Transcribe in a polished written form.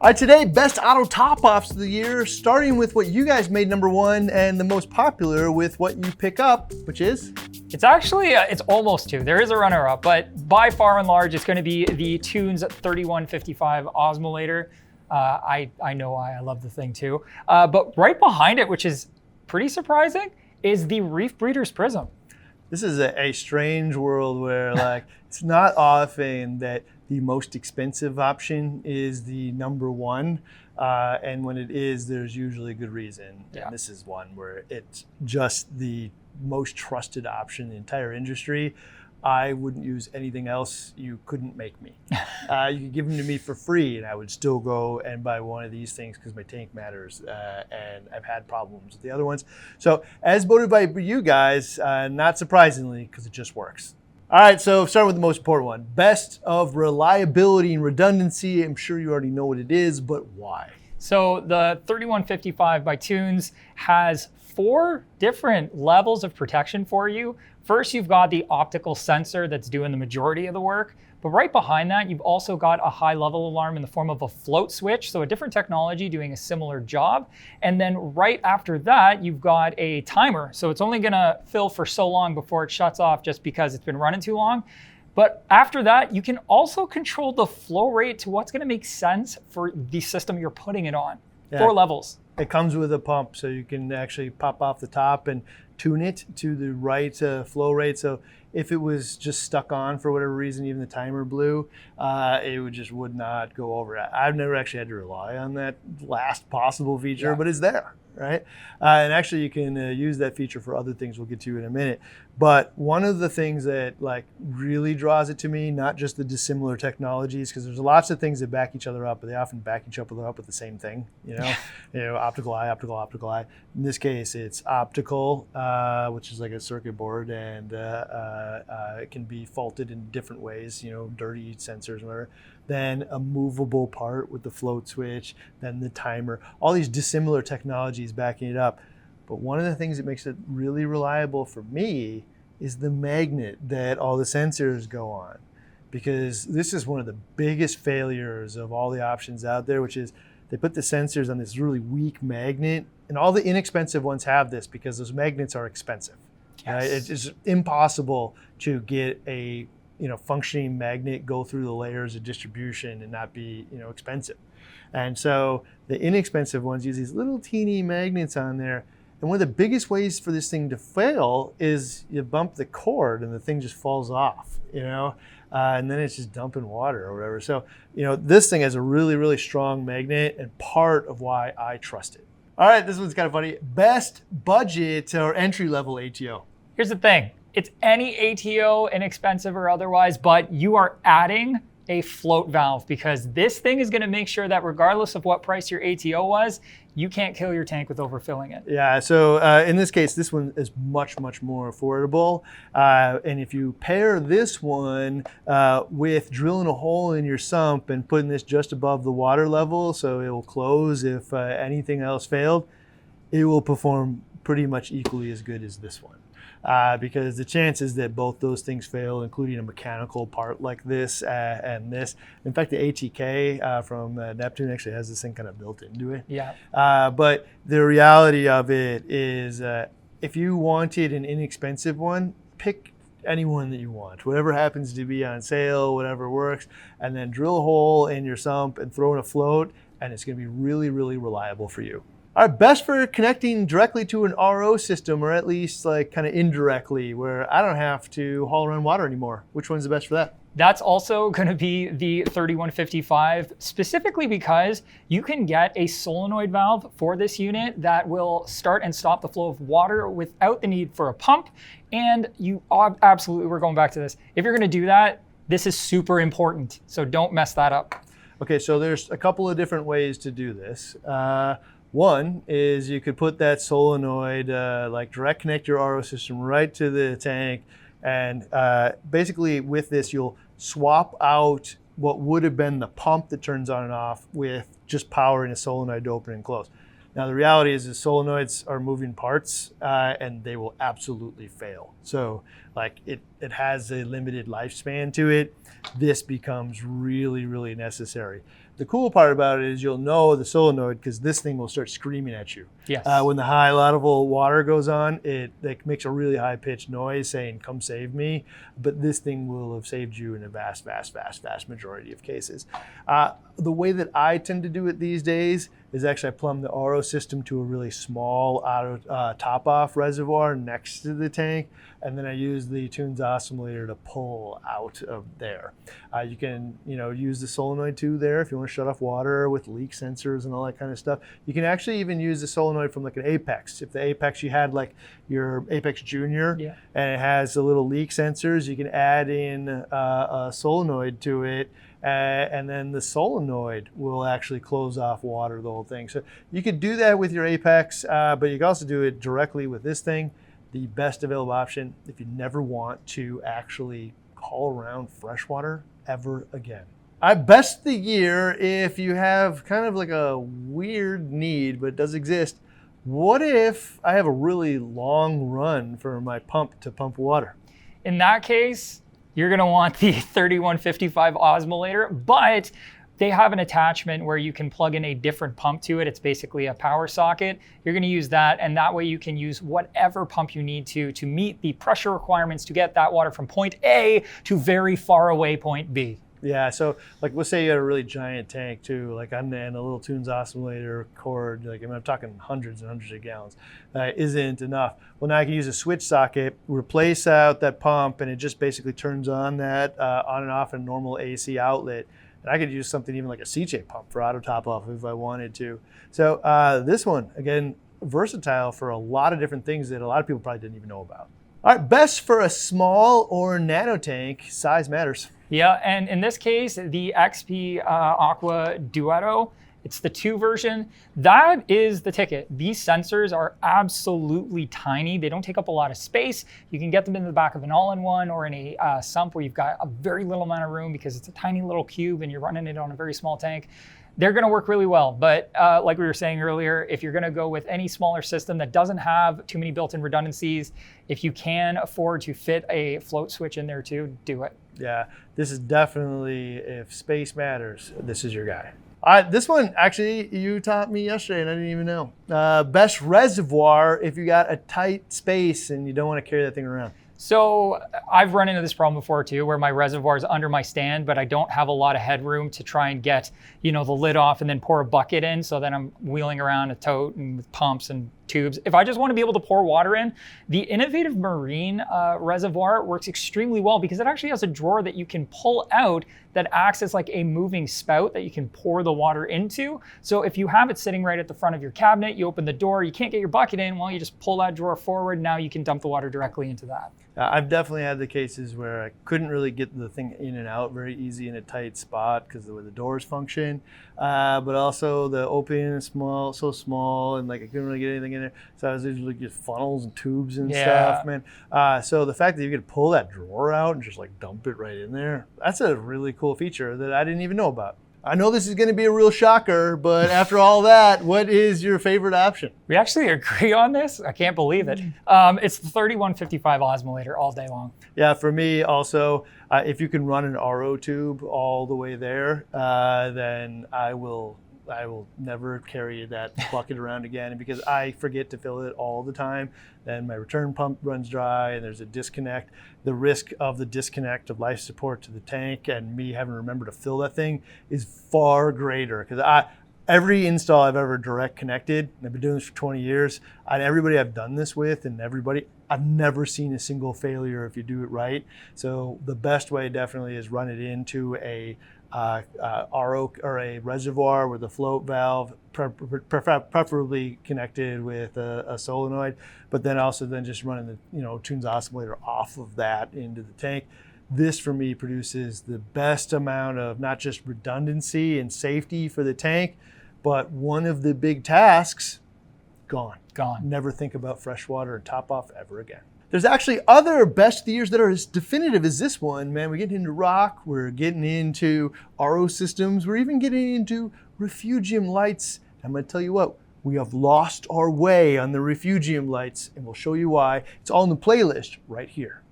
All right, today, best auto top-offs of the year, starting with what you guys made #1 and the most popular with what you pick up, which is? It's actually, it's almost 2. There is a runner-up, but by far and large, it's gonna be the Tunes 3155 osmolator. I know why, I love the thing too. But right behind it, which is pretty surprising, is the Reef Breeders Prism. This is a strange world where like, it's not often that the most expensive option is the #1. And when it is, there's usually a good reason. Yeah. And this is one where it's just the most trusted option in the entire industry. I wouldn't use anything else. You couldn't make me. You could give them to me for free and I would still go and buy one of these things because my tank matters. And I've had problems with the other ones. So as voted by you guys, not surprisingly, because it just works. All right, so starting with the most important one. Best of reliability and redundancy. I'm sure you already know what it is, but why? So the 3155 by Tunes has 4 different levels of protection for you. First, you've got the optical sensor that's doing the majority of the work. But right behind that, you've also got a high level alarm in the form of a float switch. So a different technology doing a similar job. And then right after that, you've got a timer. So it's only gonna fill for so long before it shuts off just because it's been running too long. But after that, you can also control the flow rate to what's gonna make sense for the system you're putting it on. Yeah. 4 levels. It comes with a pump, so you can actually pop off the top and tune it to the right flow rate. So if it was just stuck on for whatever reason, even the timer blew, it would not go over. I've never actually had to rely on that last possible feature, yeah. But it's there, right? And actually you can use that feature for other things we'll get to in a minute. But one of the things that like really draws it to me, not just the dissimilar technologies, because there's lots of things that back each other up, but they often back each other up with the same thing, you know, optical eye, optical, optical eye. In this case, it's optical, which is like a circuit board, and it can be faulted in different ways, you know, dirty sensors and whatever. Then a movable part with the float switch, then the timer, all these dissimilar technologies backing it up. But one of the things that makes it really reliable for me is the magnet that all the sensors go on. Because this is one of the biggest failures of all the options out there, which is they put the sensors on this really weak magnet, and all the inexpensive ones have this because those magnets are expensive. Yes. It's just impossible to get a functioning magnet, go through the layers of distribution and not be expensive. And so the inexpensive ones use these little teeny magnets on there. And one of the biggest ways for this thing to fail is you bump the cord and the thing just falls off, and then it's just dumping water or whatever. So, this thing has a really, really strong magnet and part of why I trust it. All right, this one's kind of funny. Best budget or entry-level ATO. Here's the thing. It's any ATO, inexpensive or otherwise, but you are adding a float valve because this thing is gonna make sure that regardless of what price your ATO was, you can't kill your tank with overfilling it. Yeah, so in this case, this one is much, much more affordable. And if you pair this one with drilling a hole in your sump and putting this just above the water level, so it will close if anything else failed, it will perform pretty much equally as good as this one. Because the chances that both those things fail, including a mechanical part like this and this. In fact, the ATK from Neptune actually has this thing kind of built into it. Yeah. But the reality of it is if you wanted an inexpensive one, pick any one that you want. Whatever happens to be on sale, whatever works, and then drill a hole in your sump and throw in a float, and it's going to be really, really reliable for you. All right, best for connecting directly to an RO system, or at least like kind of indirectly, where I don't have to haul around water anymore. Which one's the best for that? That's also going to be the 3155, specifically because you can get a solenoid valve for this unit that will start and stop the flow of water without the need for a pump. And you absolutely, we're going back to this. If you're going to do that, this is super important. So don't mess that up. Okay, so there's a couple of different ways to do this. One is you could put that solenoid, like direct connect your RO system right to the tank. And basically with this, you'll swap out what would have been the pump that turns on and off with just powering a solenoid to open and close. Now the reality is the solenoids are moving parts and they will absolutely fail. So like it has a limited lifespan to it. This becomes really, really necessary. the cool part about it is you'll know the solenoid because this thing will start screaming at you. Yes. When the high level water goes on, it makes a really high pitched noise saying, come save me. But this thing will have saved you in a vast majority of cases. The way that I tend to do it these days is actually I plumb the RO system to a really small top-off reservoir next to the tank, and then I use the tunes oscillator to pull out of there. You can use the solenoid too there if you want to shut off water with leak sensors and all that kind of stuff. You can actually even use the solenoid from like an Apex. If the Apex you had like your Apex Junior and it has the little leak sensors, you can add in a solenoid to it. And then the solenoid will actually close off water, the whole thing. So you could do that with your Apex, but you can also do it directly with this thing. The best available option if you never want to actually haul around freshwater ever again. Best the year if you have kind of like a weird need, but it does exist. What if I have a really long run for my pump to pump water? In that case, you're going to want the 3155 osmolator, but they have an attachment where you can plug in a different pump to it. It's basically a power socket. You're going to use that, and that way you can use whatever pump you need to meet the pressure requirements to get that water from point A to very far away point B. Yeah, so like let's say you had a really giant tank too, like and a little tunes oscillator cord, like I'm talking hundreds and hundreds of gallons, isn't enough. Well, now I can use a switch socket, replace out that pump, and it just basically turns on that on and off a normal AC outlet. And I could use something even like a CJ pump for auto top off if I wanted to. So this one, again, versatile for a lot of different things that a lot of people probably didn't even know about. All right, best for a small or nano tank, size matters. Yeah, and in this case, the XP Aqua Duetto, it's the 2 version. That is the ticket. These sensors are absolutely tiny. They don't take up a lot of space. You can get them in the back of an all-in-one or in a sump where you've got a very little amount of room because it's a tiny little cube and you're running it on a very small tank. They're going to work really well. But like we were saying earlier, if you're going to go with any smaller system that doesn't have too many built-in redundancies, if you can afford to fit a float switch in there too, do it. Yeah, this is definitely, if space matters, this is your guy. All right, this one, actually, you taught me yesterday and I didn't even know. Best reservoir if you got a tight space and you don't want to carry that thing around. So I've run into this problem before too, where my reservoir is under my stand, but I don't have a lot of headroom to try and get, the lid off and then pour a bucket in. So then I'm wheeling around a tote and with pumps and tubes. If I just want to be able to pour water in, the Innovative Marine reservoir works extremely well because it actually has a drawer that you can pull out that acts as like a moving spout that you can pour the water into. So if you have it sitting right at the front of your cabinet, you open the door, you can't get your bucket in, well, you just pull that drawer forward. Now you can dump the water directly into that. I've definitely had the cases where I couldn't really get the thing in and out very easy in a tight spot because of the way the doors function, but also the opening is so small, and like I couldn't really get anything in there. So I was usually get funnels and tubes and stuff, man. So the fact that you could pull that drawer out and just like dump it right in there, that's a really cool feature that I didn't even know about. I know this is going to be a real shocker, but after all that, what is your favorite option? We actually agree on this. I can't believe it. It's the 3155 osmolator all day long. Yeah, for me also, if you can run an RO tube all the way there, then I will never carry that bucket around again because I forget to fill it all the time. Then my return pump runs dry and there's a disconnect. The risk of the disconnect of life support to the tank and me having to remember to fill that thing is far greater because every install I've ever direct connected, and I've been doing this for 20 years, and everybody I've done this with and I've never seen a single failure if you do it right. So the best way definitely is run it into a RO or a reservoir with a float valve, preferably connected with a solenoid, but then also just running the tunes oscillator off of that into the tank. This for me produces the best amount of not just redundancy and safety for the tank, but one of the big tasks, gone. Never think about freshwater and top off ever again. There's actually other best of the years that are as definitive as this one, man. We're getting into rock, we're getting into RO systems, we're even getting into refugium lights. I'm gonna tell you what, we have lost our way on the refugium lights and we'll show you why. It's all in the playlist right here.